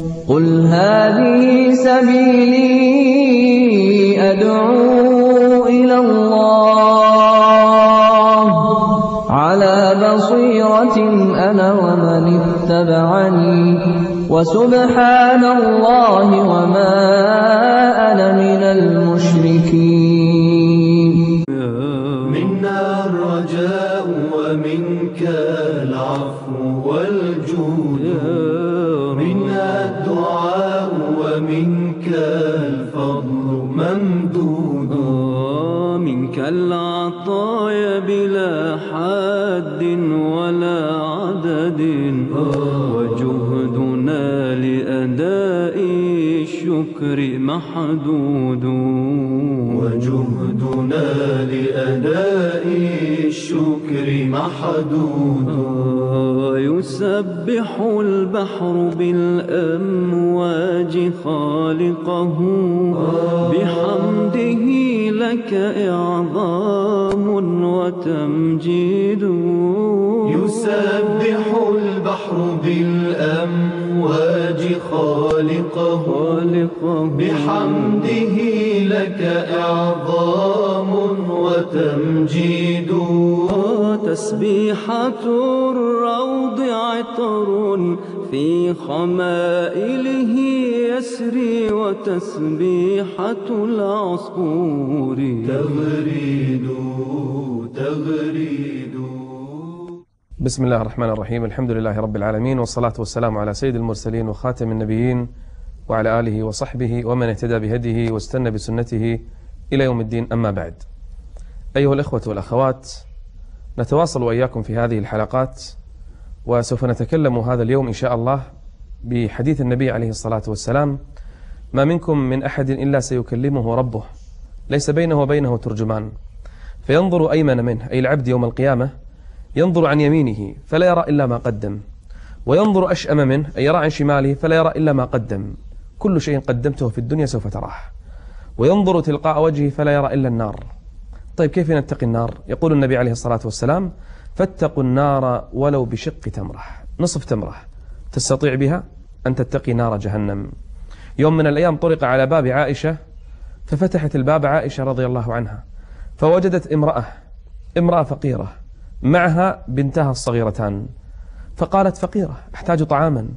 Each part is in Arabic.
قل هذه سبيلي أدعو إلى الله على بصيرة أنا ومن اتبعني وسبحان الله وما أنا من المشركين. منا الرجاء ومنك العفو والجود، منا الدعاء ومنك الفضل ممدود، منك العطايا بلا حد ولا عدد، وجهدنا لأداء الشكر محدود، وجهدنا لأداء الشكر محدود. يسبح البحر بالأمواج خالقه، بحمده لك إعظام وتمجيد. يسبح البحر بالأمواج خالقه، بحمده لك إعظام وتمجيد. تسبيحة الروض عطر في خمائله يسري، وتسبيحة العصفور تغريد. بسم الله الرحمن الرحيم. الحمد لله رب العالمين، والصلاة والسلام على سيد المرسلين وخاتم النبيين وعلى آله وصحبه ومن اهتدى بهديه واستنى بسنته إلى يوم الدين. أما بعد، أيها الإخوة والأخوات، نتواصل وإياكم في هذه الحلقات، وسوف نتكلم هذا اليوم إن شاء الله بحديث النبي عليه الصلاة والسلام: ما منكم من أحد إلا سيكلمه ربه ليس بينه وبينه ترجمان، فينظر أيمن منه، أي العبد يوم القيامة ينظر عن يمينه فلا يرى إلا ما قدم، وينظر أشأم منه، أي يرى عن شماله فلا يرى إلا ما قدم، كل شيء قدمته في الدنيا سوف تراه، وينظر تلقاء وجهه فلا يرى إلا النار. طيب كيف نتقي النار؟ يقول النبي عليه الصلاة والسلام: فاتقوا النار ولو بشق تمرة، نصف تمرة تستطيع بها أن تتقي نار جهنم. يوم من الأيام طرق على باب عائشة، ففتحت الباب عائشة رضي الله عنها، فوجدت امرأة فقيرة معها بنتها الصغيرتان، فقالت: فقيرة أحتاج طعاما.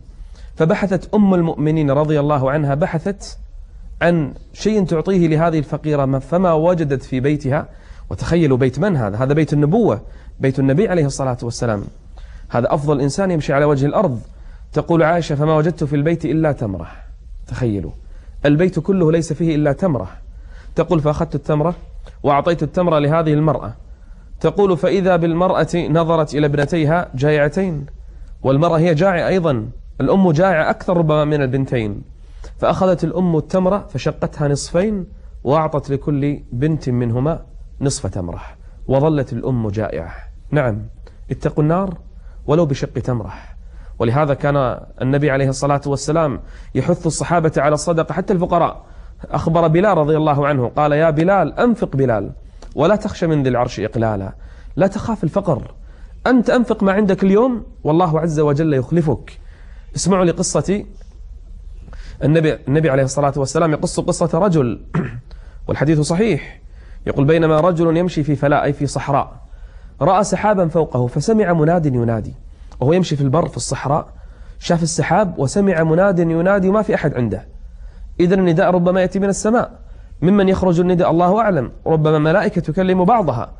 فبحثت أم المؤمنين رضي الله عنها، بحثت عن شيء تعطيه لهذه الفقيرة، فما وجدت في بيتها. وتخيلوا بيت من هذا؟ هذا بيت النبوة، بيت النبي عليه الصلاة والسلام، هذا أفضل إنسان يمشي على وجه الأرض. تقول عائشة: فما وجدت في البيت إلا تمرة. تخيلوا البيت كله ليس فيه إلا تمرة. تقول: فأخذت التمرة وأعطيت التمرة لهذه المرأة. تقول: فإذا بالمرأة نظرت إلى ابنتيها جائعتين، والمرأة هي جائعة أيضا، الأم جائعة أكثر ربما من البنتين. فأخذت الأم التمرة فشقتها نصفين، وأعطت لكل بنت منهما نصف تمرة، وظلت الأم جائعة. نعم، اتقوا النار ولو بشق تمرة. ولهذا كان النبي عليه الصلاة والسلام يحث الصحابة على الصدقة حتى الفقراء. أخبر بلال رضي الله عنه قال: يا بلال أنفق بلال ولا تخشى من ذي العرش إقلالا، لا تخاف الفقر، أنت أنفق ما عندك اليوم والله عز وجل يخلفك. اسمعوا لقصة النبي عليه الصلاة والسلام، يقص قصة رجل والحديث صحيح. يقول: بينما رجل يمشي في فلاء، أي في صحراء، رأى سحابا فوقه، فسمع مناد ينادي، وهو يمشي في البر في الصحراء، شاف السحاب وسمع مناد ينادي وما في أحد عنده. إذن النداء ربما يأتي من السماء، ممن يخرج النداء الله أعلم، ربما ملائكة تكلم بعضها.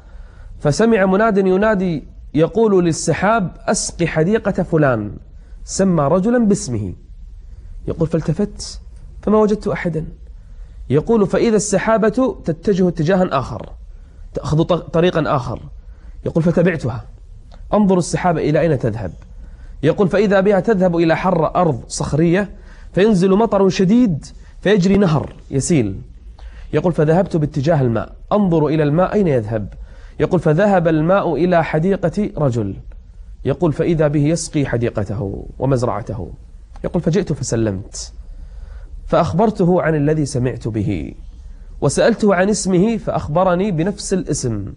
فسمع مناد ينادي يقول للسحاب: أسقي حديقة فلان، سمى رجلا باسمه. يقول: فالتفت فما وجدت أحدا. يقول: فإذا السحابة تتجه اتجاها آخر، تأخذ طريقا آخر. يقول: فتبعتها، أنظر السحابة إلى أين تذهب. يقول: فإذا بها تذهب إلى حر أرض صخرية، فينزل مطر شديد فيجري نهر يسيل. يقول: فذهبت باتجاه الماء، أنظر إلى الماء أين يذهب. يقول: فذهب الماء إلى حديقة رجل. يقول: فإذا به يسقي حديقته ومزرعته. يقول: فجئت فسلمت، فأخبرته عن الذي سمعت به، وسألته عن اسمه فأخبرني بنفس الاسم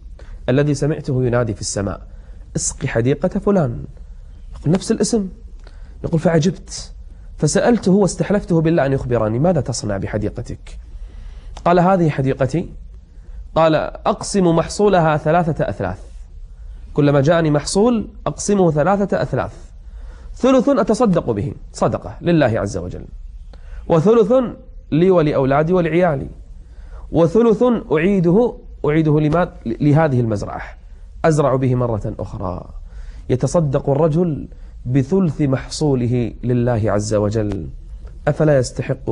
الذي سمعته ينادي في السماء: اسقي حديقة فلان. يقول: نفس الاسم. يقول: فعجبت، فسألته واستحلفته بالله أن يخبرني ماذا تصنع بحديقتك؟ قال هذه حديقتي. قال أقسم محصولها 3 أثلاث، كلما جاءني محصول أقسمه 3 أثلاث، ثلث أتصدق به صدقة لله عز وجل، وثلث لي ولأولادي ولعيالي، وثلث أعيده لهذه المزرعة أزرع به مرة أخرى. يتصدق الرجل بثلث محصوله لله عز وجل. أفلا يستحق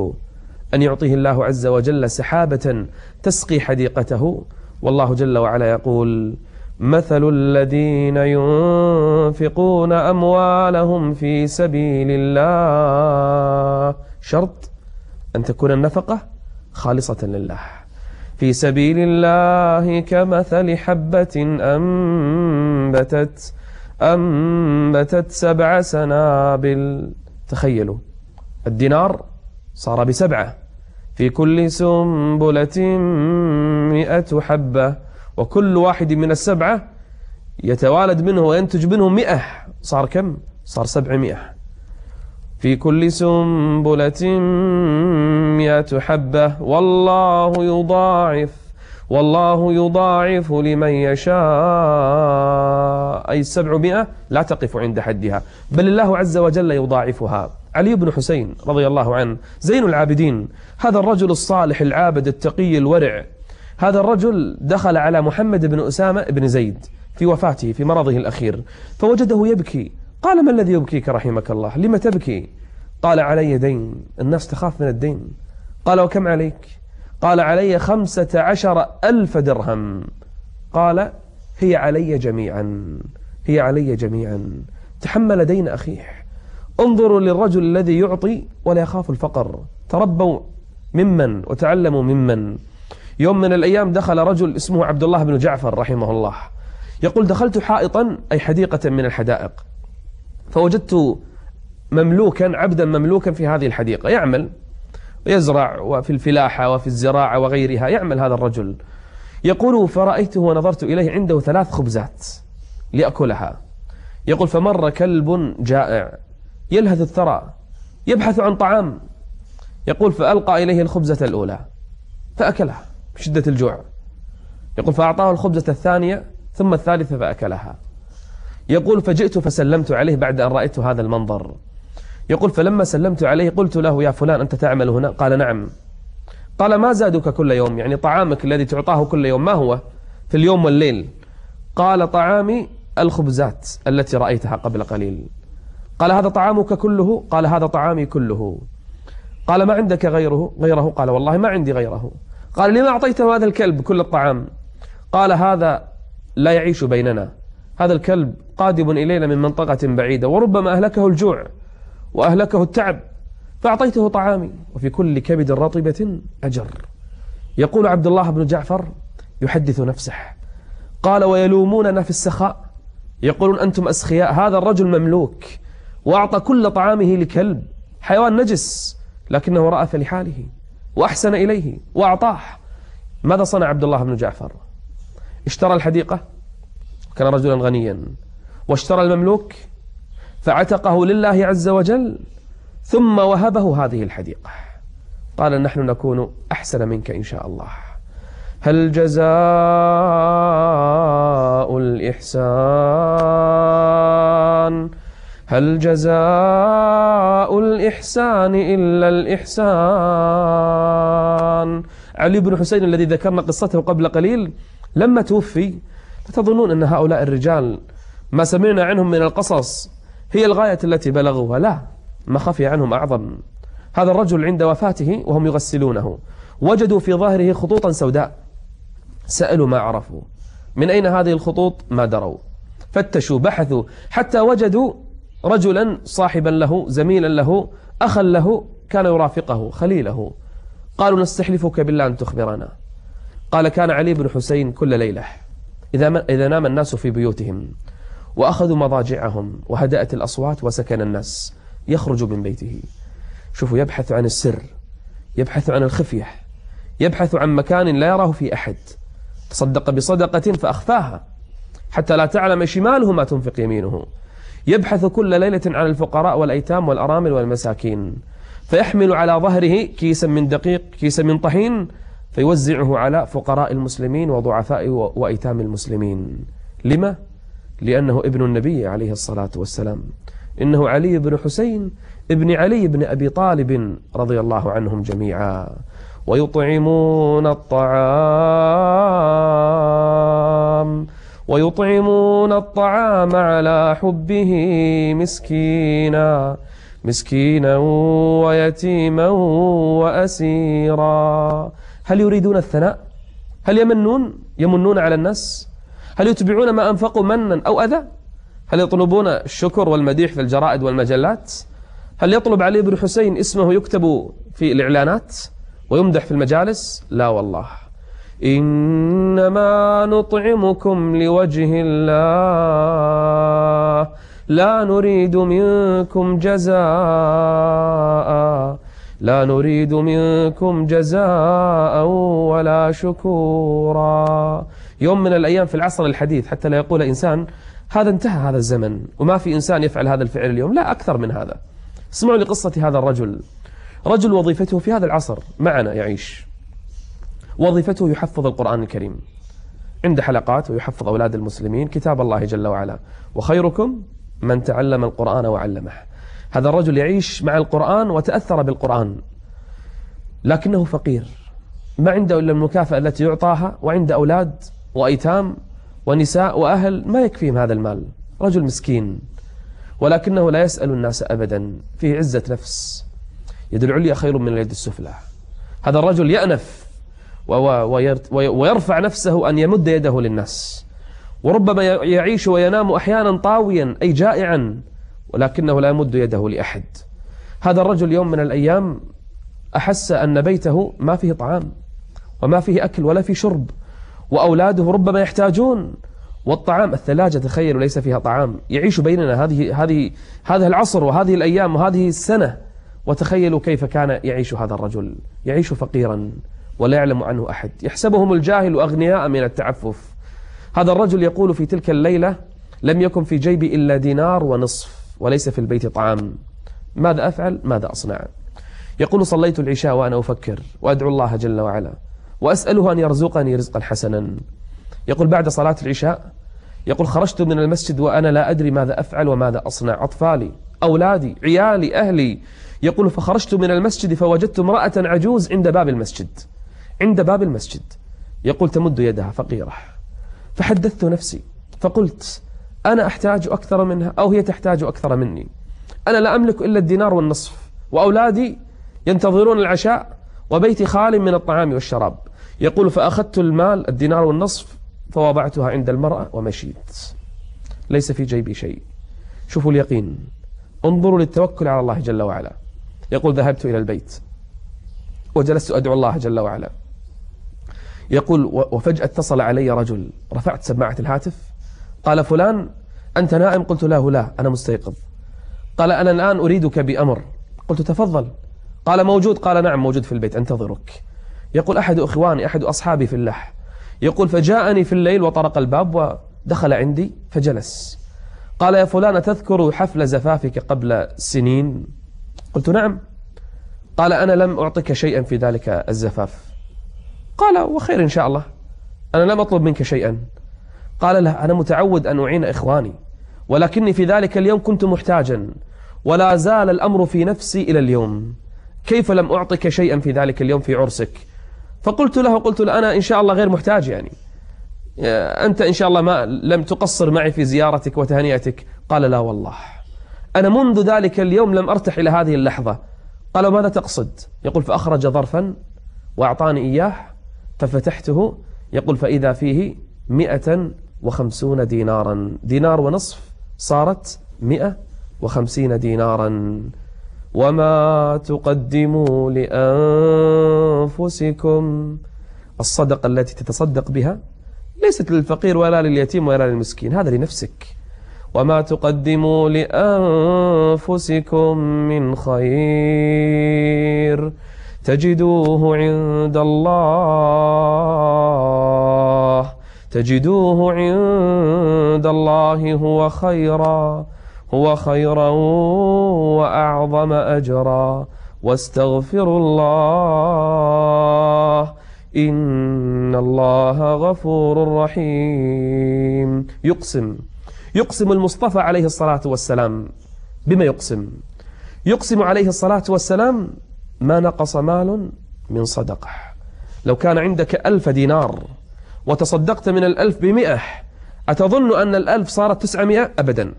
أن يعطيه الله عز وجل سحابة تسقي حديقته؟ والله جل وعلا يقول: مثل الذين ينفقون أموالهم في سبيل الله، شرط أن تكون النفقة خالصة لله، في سبيل الله كمثل حبة أنبتت 7 سنابل. تخيلوا، الدينار صار ب7، في كل سنبلة 100 حبة، وكل واحد من ال7 يتوالد منه وينتج منه 100، صار كم؟ صار 700. في كل سنبلة 100 حبة والله يضاعف لمن يشاء. أي 700 لا تقف عند حدها، بل الله عز وجل يضاعفها. علي بن حسين رضي الله عنه زين العابدين، هذا الرجل الصالح العابد التقي الورع، هذا الرجل دخل على محمد بن أسامة بن زيد في وفاته في مرضه الأخير، فوجده يبكي. قال: ما الذي يبكيك رحمك الله؟ لم تبكي؟ قال: علي دين، الناس تخاف من الدين. قال: وكم عليك؟ قال: علي 15,000 درهم. قال: هي علي جميعا. تحمل دين أخيه. انظروا للرجل الذي يعطي ولا يخاف الفقر. تربوا ممن وتعلموا ممن. يوم من الأيام دخل رجل اسمه عبد الله بن جعفر رحمه الله، يقول: دخلت حائطا أي حديقة من الحدائق، فوجدت عبدا مملوكا في هذه الحديقة، يعمل ويزرع، وفي الفلاحة وفي الزراعة وغيرها يعمل هذا الرجل. يقول: فرأيته ونظرت إليه عنده 3 خبزات ليأكلها. يقول: فمر كلب جائع يلهث الثرى يبحث عن طعام. يقول: فألقى إليه الخبزة الأولى فأكلها بشدة الجوع. يقول: فأعطاه الخبزة الثانية ثم الثالثة فأكلها. يقول: فجئت فسلمت عليه بعد أن رأيت هذا المنظر. يقول: فلما سلمت عليه قلت له: يا فلان، أنت تعمل هنا؟ قال: نعم. قال: ما زادك كل يوم؟ يعني طعامك الذي تعطاه كل يوم ما هو في اليوم والليل؟ قال: طعامي الخبزات التي رأيتها قبل قليل. قال: هذا طعامك كله؟ قال: هذا طعامي كله. قال: ما عندك غيره؟ قال: والله ما عندي غيره. قال: لما أعطيته هذا الكلب كل الطعام؟ قال: هذا لا يعيش بيننا، هذا الكلب قادم إلينا من منطقة بعيدة، وربما أهلكه الجوع وأهلكه التعب، فأعطيته طعامي، وفي كل كبد رطبة أجر. يقول عبد الله بن جعفر يحدث نفسه، قال: ويلوموننا في السخاء، يقولون: أنتم أسخياء، هذا الرجل مملوك وأعطى كل طعامه لكلب حيوان نجس، لكنه رأف لحاله وأحسن إليه وأعطاه. ماذا صنع عبد الله بن جعفر؟ اشترى الحديقة، كان رجلا غنيا، واشترى المملوك فعتقه لله عز وجل، ثم وهبه هذه الحديقة. قال: نحن نكون أحسن منك إن شاء الله. هل جزاء الإحسان إلا الإحسان؟ علي بن حسين الذي ذكرنا قصته قبل قليل لما توفي، لا تظنون أن هؤلاء الرجال ما سمعنا عنهم من القصص هي الغاية التي بلغوها، لا، ما خفي عنهم أعظم. هذا الرجل عند وفاته وهم يغسلونه وجدوا في ظهره خطوطا سوداء، سألوا ما عرفوا من أين هذه الخطوط، ما دروا، فتشوا بحثوا حتى وجدوا رجلا صاحبا له، زميلا له، أخا له، كان يرافقه، خليله. قالوا: نستحلفك بالله أن تخبرنا. قال: كان علي بن حسين كل ليلة إذا نام الناس في بيوتهم وأخذوا مضاجعهم وهدأت الأصوات وسكن الناس، يخرج من بيته، شوفوا، يبحث عن السر، يبحث عن الخفية، يبحث عن مكان لا يراه في أحد. تصدق بصدقة فأخفاها حتى لا تعلم شماله ما تنفق يمينه. يبحث كل ليلة عن الفقراء والأيتام والأرامل والمساكين، فيحمل على ظهره كيسا من دقيق، كيسا من طحين، فيوزعه على فقراء المسلمين وضعفاء وأيتام المسلمين. لما؟ لأنه ابن النبي عليه الصلاة والسلام، إنه علي بن حسين ابن علي بن أبي طالب رضي الله عنهم جميعا. ويطعمون الطعام على حبه مسكينا ويتيما وأسيرا. هل يريدون الثناء؟ هل يمنون على الناس؟ هل يتبعون ما أنفقوا منا أو أذى؟ هل يطلبون الشكر والمديح في الجرائد والمجلات؟ هل يطلب علي بن حسين اسمه يكتب في الإعلانات ويمدح في المجالس؟ لا والله، إنما نطعمكم لوجه الله لا نريد منكم جزاء ولا شكورا. يوم من الأيام في العصر الحديث، حتى لا يقول إنسان هذا انتهى هذا الزمن وما في إنسان يفعل هذا الفعل اليوم، لا، أكثر من هذا. اسمعوا لقصة هذا الرجل، رجل وظيفته في هذا العصر معنا يعيش، وظيفته يحفظ القرآن الكريم عند حلقات، ويحفظ أولاد المسلمين كتاب الله جل وعلا، وخيركم من تعلم القرآن وعلمه. هذا الرجل يعيش مع القرآن وتأثر بالقرآن، لكنه فقير، ما عنده إلا المكافأة التي يعطاها، وعنده أولاد وأيتام ونساء وأهل ما يكفيهم هذا المال. رجل مسكين، ولكنه لا يسأل الناس أبدا، فيه عزة نفس، يد العليا خير من اليد السفلى. هذا الرجل يأنف ويرفع نفسه أن يمد يده للناس، وربما يعيش وينام أحيانا طاويا أي جائعا، ولكنه لا يمد يده لأحد. هذا الرجل يوم من الأيام أحس أن بيته ما فيه طعام وما فيه أكل ولا فيه شرب، وأولاده ربما يحتاجون، والطعام الثلاجة تخيلوا ليس فيها طعام. يعيش بيننا هذا العصر وهذه الأيام وهذه السنة، وتخيلوا كيف كان يعيش هذا الرجل، يعيش فقيرا ولا يعلم عنه أحد، يحسبهم الجاهل أغنياء من التعفف. هذا الرجل يقول في تلك الليلة لم يكن في جيبي إلا دينار ونصف وليس في البيت طعام، ماذا أفعل؟ ماذا أصنع؟ يقول صليت العشاء وأنا أفكر وأدعو الله جل وعلا وأسأله أن يرزقني رزقا حسنا. يقول بعد صلاة العشاء، يقول خرجت من المسجد وأنا لا أدري ماذا أفعل وماذا أصنع، أطفالي، أولادي، عيالي، أهلي. يقول فخرجت من المسجد فوجدت امرأة عجوز عند باب المسجد، يقول تمد يدها فقيرة، فحدثت نفسي فقلت أنا أحتاج أكثر منها أو هي تحتاج أكثر مني، أنا لا أملك إلا الدينار والنصف، وأولادي ينتظرون العشاء، وبيتي خال من الطعام والشراب. يقول فأخذت المال الدينار والنصف فوضعتها عند المرأة ومشيت، ليس في جيبي شيء. شوفوا اليقين، انظروا للتوكل على الله جل وعلا. يقول ذهبت إلى البيت وجلست أدعو الله جل وعلا. يقول وفجأة اتصل علي رجل، رفعت سماعة الهاتف، قال فلان أنت نائم؟ قلت لا أنا مستيقظ. قال أنا الآن أريدك بأمر. قلت تفضل. قال موجود؟ قال نعم موجود في البيت أنتظرك. يقول أحد إخواني أحد أصحابي في اللح، يقول فجاءني في الليل وطرق الباب ودخل عندي فجلس، قال يا فلان تذكر حفل زفافك قبل سنين؟ قلت نعم. قال أنا لم أعطك شيئا في ذلك الزفاف. قال وخير إن شاء الله، أنا لم أطلب منك شيئا. قال لا، أنا متعود أن أعين إخواني، ولكني في ذلك اليوم كنت محتاجا ولا زال الأمر في نفسي إلى اليوم، كيف لم أعطك شيئا في ذلك اليوم في عرسك؟ فقلت له أنا إن شاء الله غير محتاج، يعني أنت إن شاء الله ما لم تقصر معي في زيارتك وتهنئتك. قال لا والله، أنا منذ ذلك اليوم لم أرتح إلى هذه اللحظة. قال ماذا تقصد؟ يقول فأخرج ظرفا وأعطاني إياه ففتحته، يقول فإذا فيه 150 دينارا، دينار ونصف صارت 150 دينارا. وما تقدموا لأنفسكم، الصدقة التي تتصدق بها ليست للفقير ولا لليتيم ولا للمسكين، هذا لنفسك. وما تقدموا لأنفسكم من خير تجدوه عند الله هو هو خيرا وأعظم أجرا واستغفروا الله إن الله غفور رحيم. يقسم المصطفى عليه الصلاة والسلام. بما يقسم عليه الصلاة والسلام: ما نقص مال من صدقة. لو كان عندك 1000 دينار وتصدقت من 1000 ب100، أتظن أن 1000 صارت 900؟ أبدا،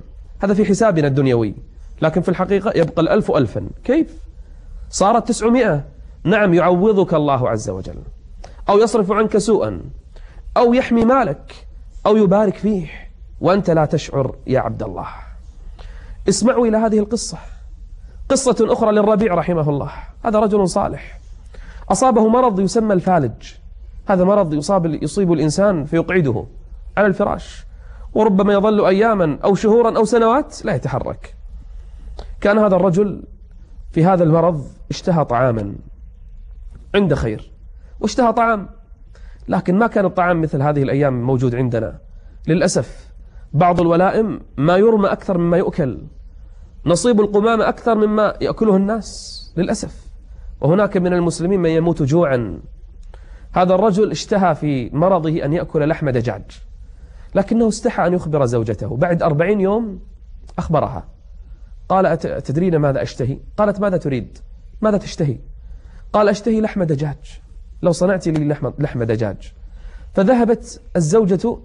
هذا في حسابنا الدنيوي، لكن في الحقيقة يبقى 1000 ألفا. كيف؟ صارت 900. نعم، يعوضك الله عز وجل، أو يصرف عنك سوءا، أو يحمي مالك، أو يبارك فيه وأنت لا تشعر يا عبد الله. اسمعوا إلى هذه القصة. قصة أخرى للربيع رحمه الله. هذا رجل صالح أصابه مرض يسمى الفالج. هذا مرض يصيب الإنسان فيقعده على الفراش، وربما يظل أياما أو شهورا أو سنوات لا يتحرك. كان هذا الرجل في هذا المرض اشتهى طعاما عند خير، واشتهى طعام، لكن ما كان الطعام مثل هذه الأيام موجود عندنا للأسف. بعض الولائم ما يرمى أكثر مما يؤكل، نصيب القمامة أكثر مما يأكله الناس للأسف، وهناك من المسلمين من يموت جوعا. هذا الرجل اشتهى في مرضه أن يأكل لحم دجاج، لكنه استحى أن يخبر زوجته. بعد 40 يوم أخبرها، قال: تدرين ماذا أشتهي؟ قالت: ماذا تريد؟ ماذا تشتهي؟ قال: أشتهي لحم دجاج، لو صنعت لي لحم دجاج. فذهبت الزوجة،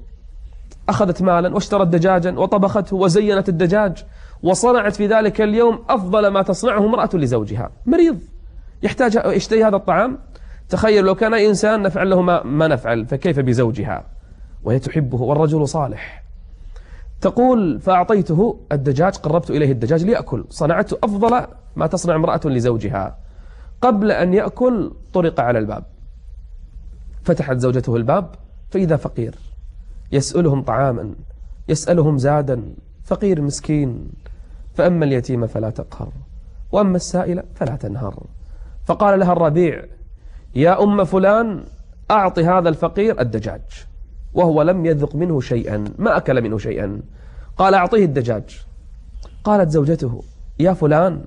أخذت مالا واشترت دجاجا وطبخته وزينت الدجاج، وصنعت في ذلك اليوم أفضل ما تصنعه امرأة لزوجها. مريض يشتهي هذا الطعام. تخيل لو كان إنسان نفعل له ما نفعل، فكيف بزوجها وهي تحبه والرجل صالح. تقول: فأعطيته الدجاج، قربت إليه الدجاج ليأكل، صنعته أفضل ما تصنع امرأة لزوجها. قبل أن يأكل طرق على الباب، فتحت زوجته الباب فإذا فقير يسألهم طعاما، يسألهم زادا، فقير مسكين. فأما اليتيم فلا تقهر، وأما السائل فلا تنهر. فقال لها الربيع: يا أم فلان، أعطي هذا الفقير الدجاج، وهو لم يذق منه شيئا، ما أكل منه شيئا. قال: أعطيه الدجاج. قالت زوجته: يا فلان،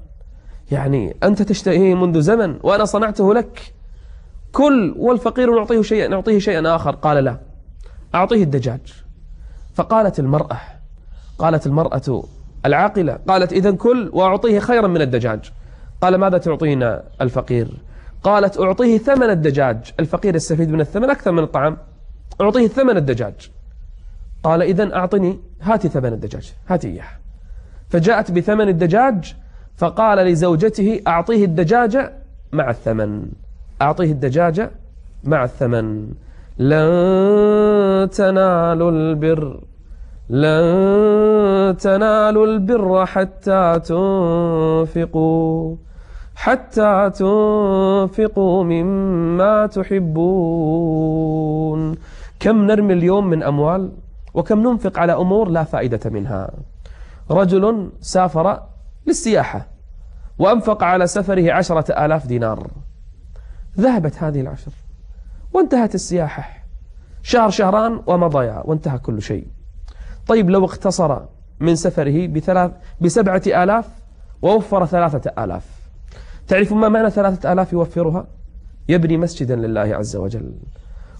يعني أنت تشتهيه منذ زمن وأنا صنعته لك، كل والفقير نعطيه شيئا آخر. قال: لا، أعطيه الدجاج. فقالت المرأة العاقلة، قالت: إذن كل وأعطيه خيرا من الدجاج. قال: ماذا تعطينا الفقير؟ قالت: أعطيه ثمن الدجاج، الفقير يستفيد من الثمن أكثر من الطعام، أعطيه ثمن الدجاج. قال: إذن أعطني، هاتي ثمن الدجاج، هاتي إياه. فجاءت بثمن الدجاج، فقال لزوجته: أعطيه الدجاج مع الثمن، أعطيه الدجاج مع الثمن. لن تنالوا البر حتى تنفقوا مما تحبون. كم نرمي اليوم من أموال، وكم ننفق على أمور لا فائدة منها. رجل سافر للسياحة وأنفق على سفره 10,000 دينار. ذهبت هذه 10 وانتهت السياحة، شهران ومضيا وانتهى كل شيء. طيب لو اقتصر من سفره ب7,000 ووفر 3,000، تعرفون ما معنى 3,000 يوفرها؟ يبني مسجدا لله عز وجل.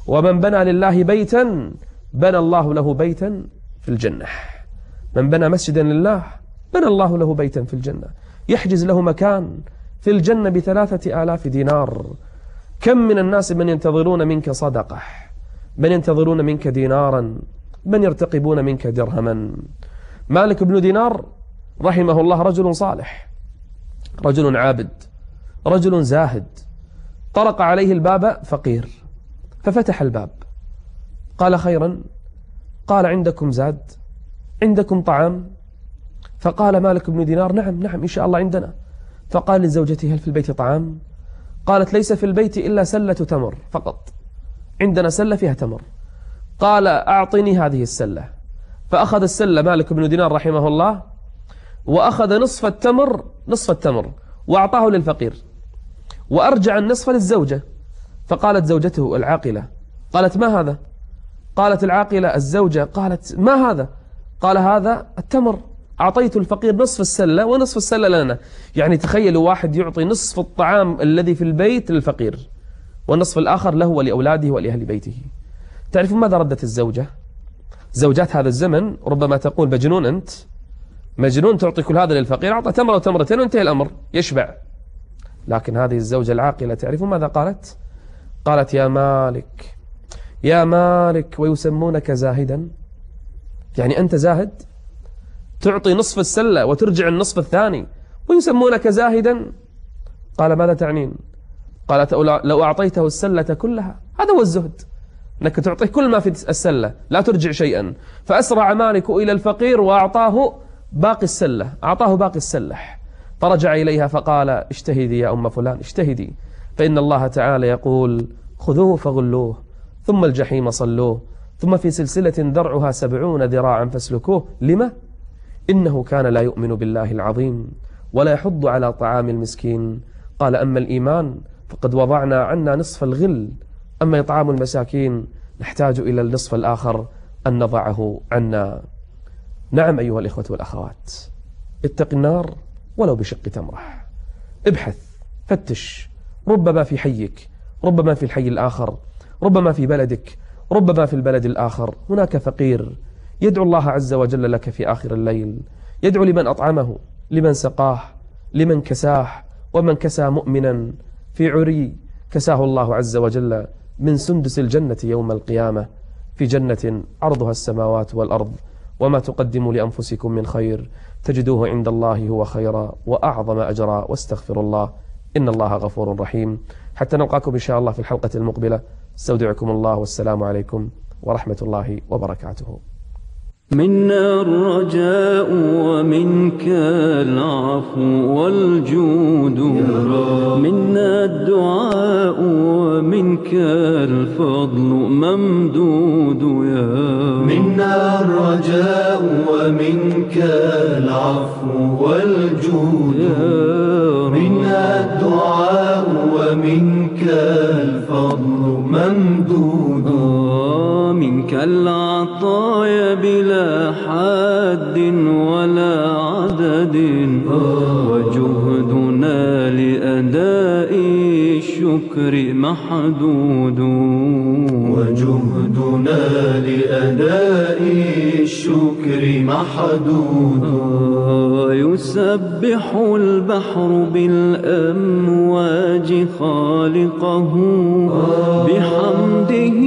ومن بنى لله بيتا بنى الله له بيتا في الجنة. من بنى مسجدا لله بنى الله له بيتا في الجنة، يحجز له مكان في الجنة ب3,000 دينار. كم من الناس من ينتظرون منك صدقة، من ينتظرون منك دينارا، من يرتقبون منك درهما. مالك بن دينار رحمه الله رجل صالح، رجل عابد، رجل زاهد. طرق عليه الباب فقير، ففتح الباب، قال: خيرا. قال: عندكم زاد؟ عندكم طعام؟ فقال مالك بن دينار: نعم إن شاء الله عندنا. فقال لزوجته: هل في البيت طعام؟ قالت: ليس في البيت إلا سلة تمر فقط، عندنا سلة فيها تمر. قال: أعطني هذه السلة. فأخذ السلة مالك بن دينار رحمه الله، وأخذ نصف التمر وأعطاه للفقير، وأرجع النصف للزوجة. فقالت زوجته العاقلة، قالت: ما هذا؟ قالت العاقلة الزوجة، قالت: ما هذا؟ قال: هذا التمر، أعطيت الفقير نصف السلة ونصف السلة لنا. يعني تخيلوا واحد يعطي نصف الطعام الذي في البيت للفقير والنصف الآخر له ولأولاده ولأهل بيته. تعرفون ماذا ردت الزوجة؟ زوجات هذا الزمن ربما تقول مجنون أنت، مجنون تعطي كل هذا للفقير، أعطى تمرة وتمرتين وانتهي الأمر يشبع. لكن هذه الزوجة العاقلة تعرفون ماذا قالت؟ قالت يا مالك يا مالك ويسمونك زاهدا. يعني أنت زاهد تعطي نصف السلة وترجع النصف الثاني ويسمونك زاهدا. قال ماذا تعنين؟ قالت لو أعطيته السلة كلها. هذا هو الزهد، أنك تعطيه كل ما في السلة لا ترجع شيئا. فأسرع مالك إلى الفقير وأعطاه باقي السلة، أعطاه باقي السلح. فرجع إليها فقال اجتهدي يا أم فلان اجتهدي، فإن الله تعالى يقول خذوه فغلوه ثم الجحيم صلوه ثم في سلسلة ذرعها 70 ذراعا فاسلكوه. لما؟ إنه كان لا يؤمن بالله العظيم ولا يحض على طعام المسكين. قال أما الإيمان فقد وضعنا عنا نصف الغل، أما إطعام المساكين نحتاج إلى النصف الآخر أن نضعه عنا. نعم أيها الإخوة والأخوات، اتق النار ولو بشق تمرة. ابحث فتش، ربما في حيك، ربما في الحي الآخر، ربما في بلدك، ربما في البلد الآخر هناك فقير يدعو الله عز وجل لك في آخر الليل، يدعو لمن أطعمه، لمن سقاه، لمن كساه. ومن كسى مؤمنا في عري كساه الله عز وجل من سندس الجنة يوم القيامة، في جنة عرضها السماوات والأرض. وما تقدموا لأنفسكم من خير تجدوه عند الله هو خيرا وأعظم أجرا، واستغفر الله إن الله غفور رحيم. حتى نلقاكم إن شاء الله في الحلقة المقبلة، استودعكم الله والسلام عليكم ورحمة الله وبركاته. منا الرجاء ومنك العفو والجود، منا الدعاء ومنك الفضل ممدود. يا منا الرجاء ومنك العفو والجود، منا الدعاء ومنك الفضل ممدود. منك العطايا بلا حد ولا عدد، وجهدنا لأداء الشكر محدود، وجهدنا لأداء الشكر محدود. يسبح البحر بالأمواج خالقه بحمده.